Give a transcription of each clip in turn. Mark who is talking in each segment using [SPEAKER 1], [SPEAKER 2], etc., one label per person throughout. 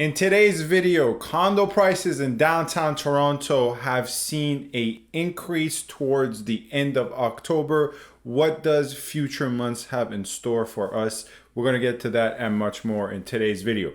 [SPEAKER 1] In today's video, condo prices in downtown Toronto have seen an increase towards the end of October. What does future months have in store for us? We're going to get to that and much more in today's video.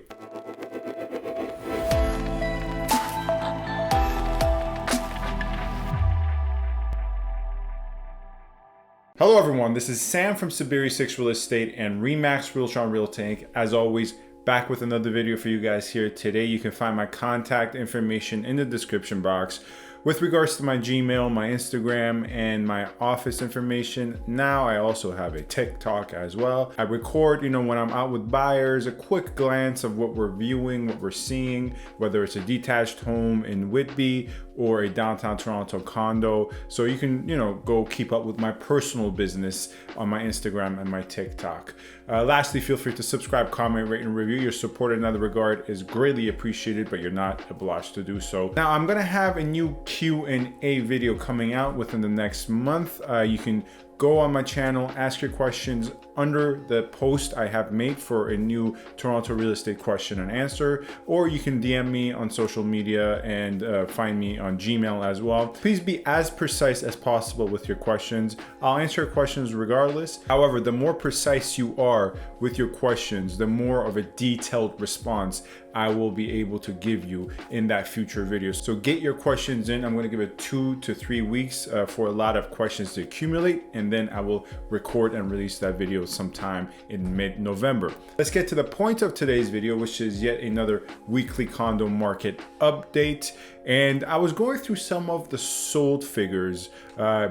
[SPEAKER 1] Hello everyone, this is Sam from SaberiSixRealEstate and Remax Realtron Realty. As always, back with another video for you guys here today. You can find my contact information in the description box. With regards to my Gmail, my Instagram, and my office information, now I also have a TikTok as well. I record, when I'm out with buyers, a quick glance of what we're viewing, what we're seeing, whether it's a detached home in Whitby or a downtown Toronto condo. So you can, go keep up with my personal business on my Instagram and my TikTok. Lastly, feel free to subscribe, comment, rate, and review. Your support in that regard is greatly appreciated, but you're not obliged to do so. Now, I'm gonna have a new Q&A video coming out within the next month. You can go on my channel, ask your questions under the post I have made for a new Toronto real estate question and answer, or you can DM me on social media and find me on Gmail as well. Please be as precise as possible with your questions. I'll answer your questions regardless. However, the more precise you are with your questions, the more of a detailed response I will be able to give you in that future video. So get your questions in. I'm going to give it 2 to 3 weeks for a lot of questions to accumulate, and then I will record and release that video sometime in mid-November. Let's get to the point of today's video, which is yet another weekly condo market update. And I was going through some of the sold figures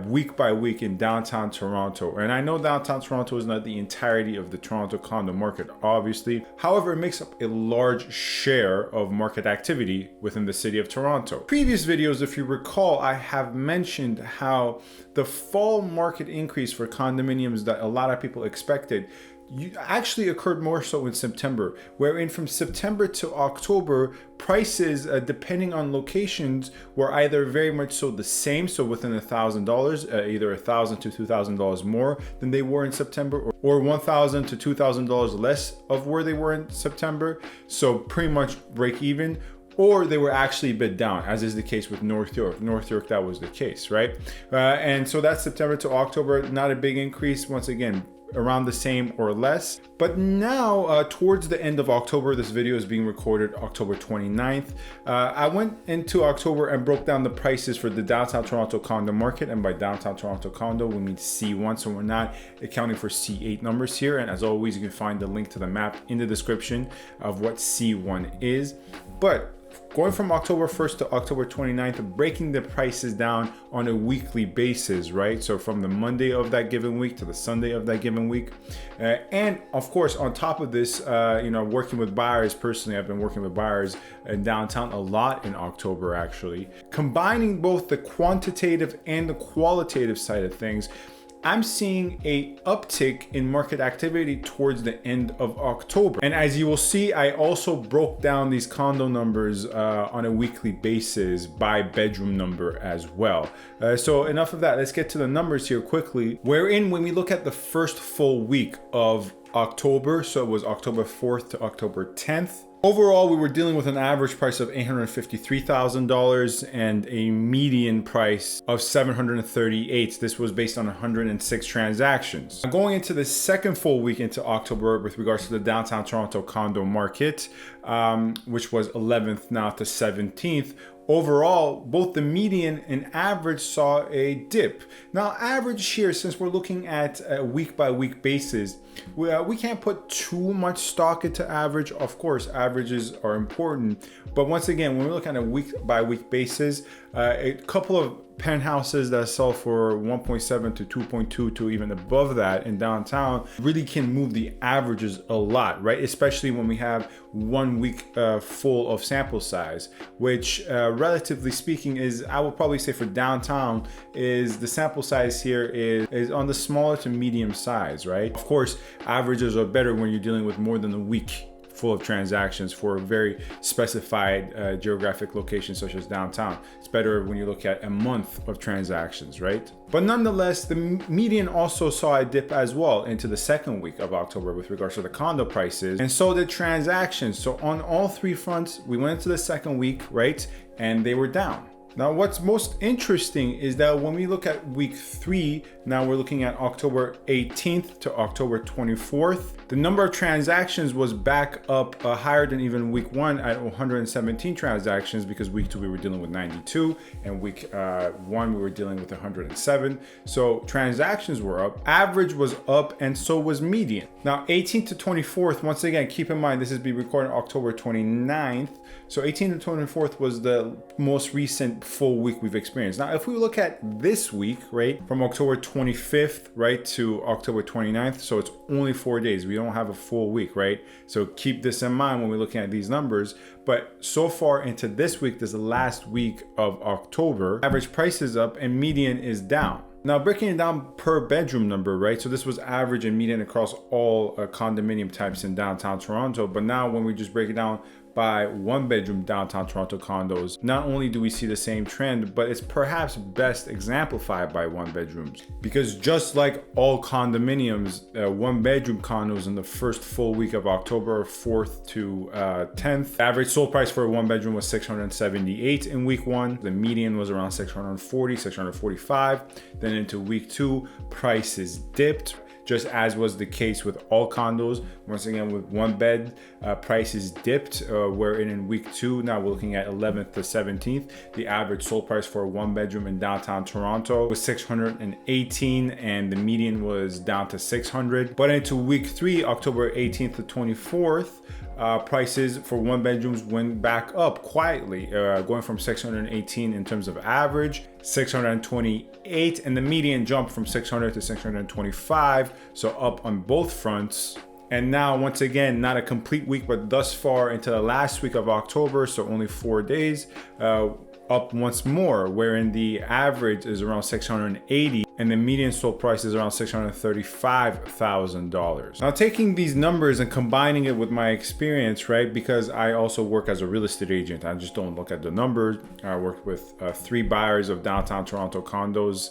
[SPEAKER 1] week by week in downtown Toronto. And I know downtown Toronto is not the entirety of the Toronto condo market, obviously. However, it makes up a large share of market activity within the city of Toronto. Previous videos, if you recall, I have mentioned how the fall market increase for condominiums that a lot of people expected actually occurred more so in September, wherein from September to October, prices, depending on locations, were either very much so the same, so within $1,000, either $1,000 to $2,000 more than they were in September, or $1,000 to $2,000 less of where they were in September, so pretty much break even. Or they were actually bid down, as is the case with North York. North York, that was the case, right? And so that's September to October, not a big increase. Once again, around the same or less. But now, towards the end of October, this video is being recorded October 29th. I went into October and broke down the prices for the downtown Toronto condo market. And by downtown Toronto condo, we mean C1. So we're not accounting for C8 numbers here. And as always, you can find the link to the map in the description of what C1 is. But going from October 1st to October 29th, breaking the prices down on a weekly basis, right? So from the Monday of that given week to the Sunday of that given week. And of course, on top of this, working with buyers, personally, I've been working with buyers in downtown a lot in October, actually. Combining both the quantitative and the qualitative side of things, I'm seeing a uptick in market activity towards the end of October. And as you will see, I also broke down these condo numbers on a weekly basis by bedroom number as well. So enough of that. Let's get to the numbers here quickly. Wherein when we look at the first full week of October, so it was October 4th to October 10th, overall, we were dealing with an average price of $853,000 and a median price of $738,000. This was based on 106 transactions. Going into the second full week into October with regards to the downtown Toronto condo market, which was 11th now to 17th, overall, both the median and average saw a dip. Now, average here, since we're looking at a week by week basis, we can't put too much stock into average. Of course, averages are important. But once again, when we look at a week by week basis, a couple of penthouses that sell for 1.7 to 2.2 to even above that in downtown really can move the averages a lot, right? Especially when we have 1 week full of sample size, which relatively speaking is, I would probably say for downtown, is the sample size here is on the smaller to medium size, right? Of course, averages are better when you're dealing with more than a week full of transactions for a very specified geographic location such as downtown. It's better when you look at a month of transactions, right? But nonetheless, the median also saw a dip as well into the second week of October with regards to the condo prices, and so did transactions. So on all three fronts, we went into the second week, right? And they were down. Now, what's most interesting is that when we look at week 3, now we're looking at October 18th to October 24th. The number of transactions was back up higher than even week 1 at 117 transactions, because week 2 we were dealing with 92 and week 1 we were dealing with 107. So transactions were up, average was up, and so was median. Now 18th to 24th, once again, keep in mind this is being recorded October 29th. So 18th to 24th was the most recent full week we've experienced. Now, if we look at this week, right, from October 25th, right, to October 29th, so it's only 4 days. We don't have a full week, right? So keep this in mind when we're looking at these numbers. But so far into this week, this last week of October, average price is up and median is down. Now, breaking it down per bedroom number, right? So this was average and median across all condominium types in downtown Toronto. But now when we just break it down by one bedroom downtown Toronto condos, not only do we see the same trend, but it's perhaps best exemplified by one bedrooms. Because just like all condominiums, one bedroom condos in the first full week of October, 4th to 10th, average sold price for a one bedroom was $678 in week 1. The median was around $640, $645. Then into week 2, prices dipped, just as was the case with all condos. Once again, with one bed, prices dipped. We're in week 2. Now we're looking at 11th to 17th. The average sold price for a one bedroom in downtown Toronto was $618, and the median was down to $600. But into week 3, October 18th to 24th, prices for one bedrooms went back up quietly, going from $618 in terms of average, $628, and the median jumped from $600 to $625, so up on both fronts. And now, once again, not a complete week, but thus far into the last week of October, so only 4 days, up once more, wherein the average is around $680 and the median sold price is around $635,000. Now, taking these numbers and combining it with my experience, right, because I also work as a real estate agent, I just don't look at the numbers. I work with 3 buyers of downtown Toronto condos.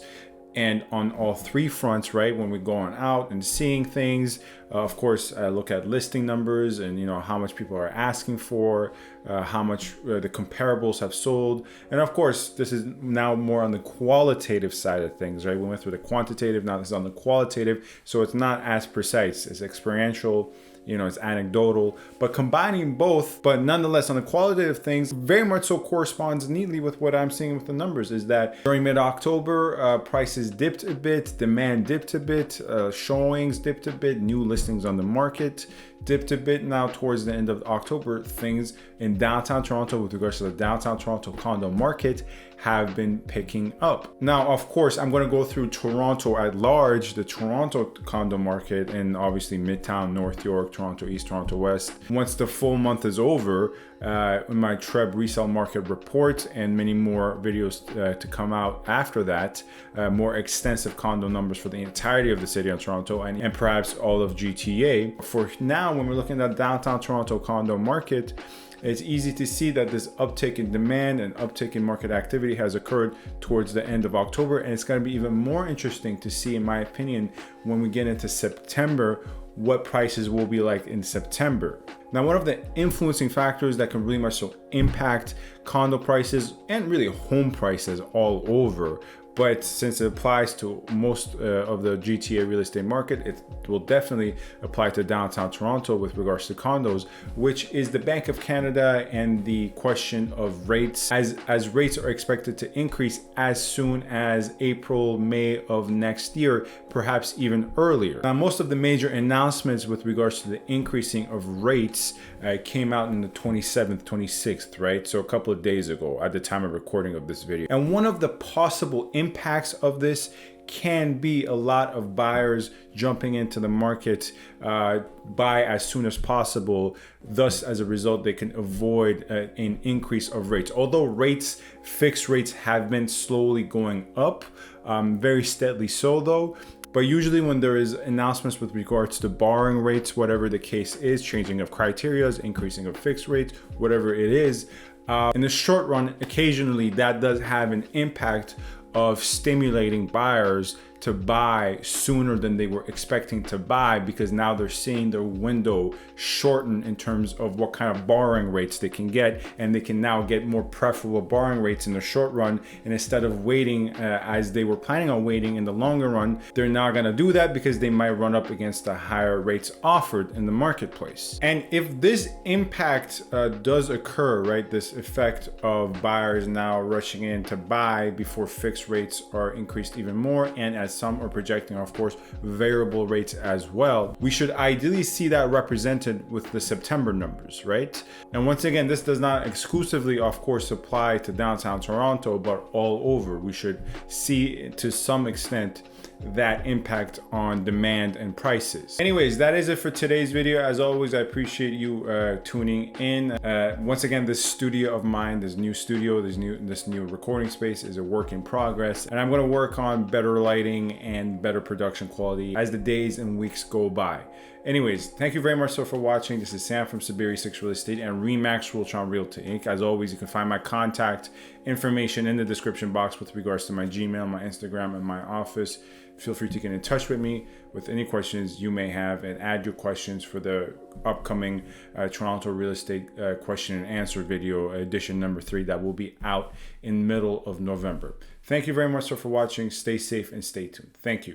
[SPEAKER 1] And on all 3 fronts, right, when we're going out and seeing things, of course, I look at listing numbers and, how much people are asking for, how much the comparables have sold. And of course, this is now more on the qualitative side of things, right? We went through the quantitative, now this is on the qualitative. So it's not as precise, it's experiential. It's anecdotal, but combining both, but nonetheless on the qualitative things, very much so corresponds neatly with what I'm seeing with the numbers, is that during mid-October, prices dipped a bit, demand dipped a bit, showings dipped a bit, new listings on the market dipped a bit. Now towards the end of October, things in downtown Toronto with regards to the downtown Toronto condo market have been picking up. Now, of course, I'm going to go through Toronto at large, the Toronto condo market, and obviously Midtown, North York, Toronto East, Toronto West. Once the full month is over, in my Treb resale market report and many more videos to come out after that, more extensive condo numbers for the entirety of the city of Toronto and perhaps all of GTA. For now, when we're looking at downtown Toronto condo market, it's easy to see that this uptick in demand and uptick in market activity has occurred towards the end of October. And it's going to be even more interesting to see, in my opinion, when we get into September, what prices will be like in September. Now, one of the influencing factors that can really much so impact condo prices and really home prices all over, but since it applies to most of the GTA real estate market, it will definitely apply to downtown Toronto with regards to condos, which is the Bank of Canada and the question of rates, as rates are expected to increase as soon as April, May of next year, perhaps even earlier. Now, most of the major announcements with regards to the increasing of rates came out in the 27th, 26th, right? So a couple of days ago at the time of recording of this video. And one of the possible impacts of this can be a lot of buyers jumping into the market, buy as soon as possible. Thus, as a result, they can avoid an increase of rates. Although fixed rates have been slowly going up, very steadily so though. But usually when there is announcements with regards to borrowing rates, whatever the case is, changing of criteria, increasing of fixed rates, whatever it is, in the short run, occasionally that does have an impact of stimulating buyers to buy sooner than they were expecting to buy, because now they're seeing their window shorten in terms of what kind of borrowing rates they can get, and they can now get more preferable borrowing rates in the short run. And instead of waiting as they were planning on waiting in the longer run, they're not going to do that because they might run up against the higher rates offered in the marketplace. And if this impact does occur, right, this effect of buyers now rushing in to buy before fixed rates are increased even more, and as some are projecting, of course, variable rates as well, we should ideally see that represented with the September numbers, right? And once again, this does not exclusively, of course, apply to downtown Toronto, but all over. We should see to some extent that impact on demand and prices. Anyways, that is it for today's video. As always, I appreciate you tuning in. Once again, this studio of mine, this new studio, this new recording space is a work in progress, and I'm going to work on better lighting and better production quality as the days and weeks go by. Anyways, thank you very much so for watching. This is Sam from SaberiSixRealEstate and Remax Realtron Realty Inc. As always, you can find my contact information in the description box with regards to my Gmail, my Instagram, and my office. Feel free to get in touch with me with any questions you may have, and add your questions for the upcoming Toronto real estate question and answer video, edition number 3, that will be out in middle of November. Thank you very much so for watching. Stay safe and stay tuned. Thank you.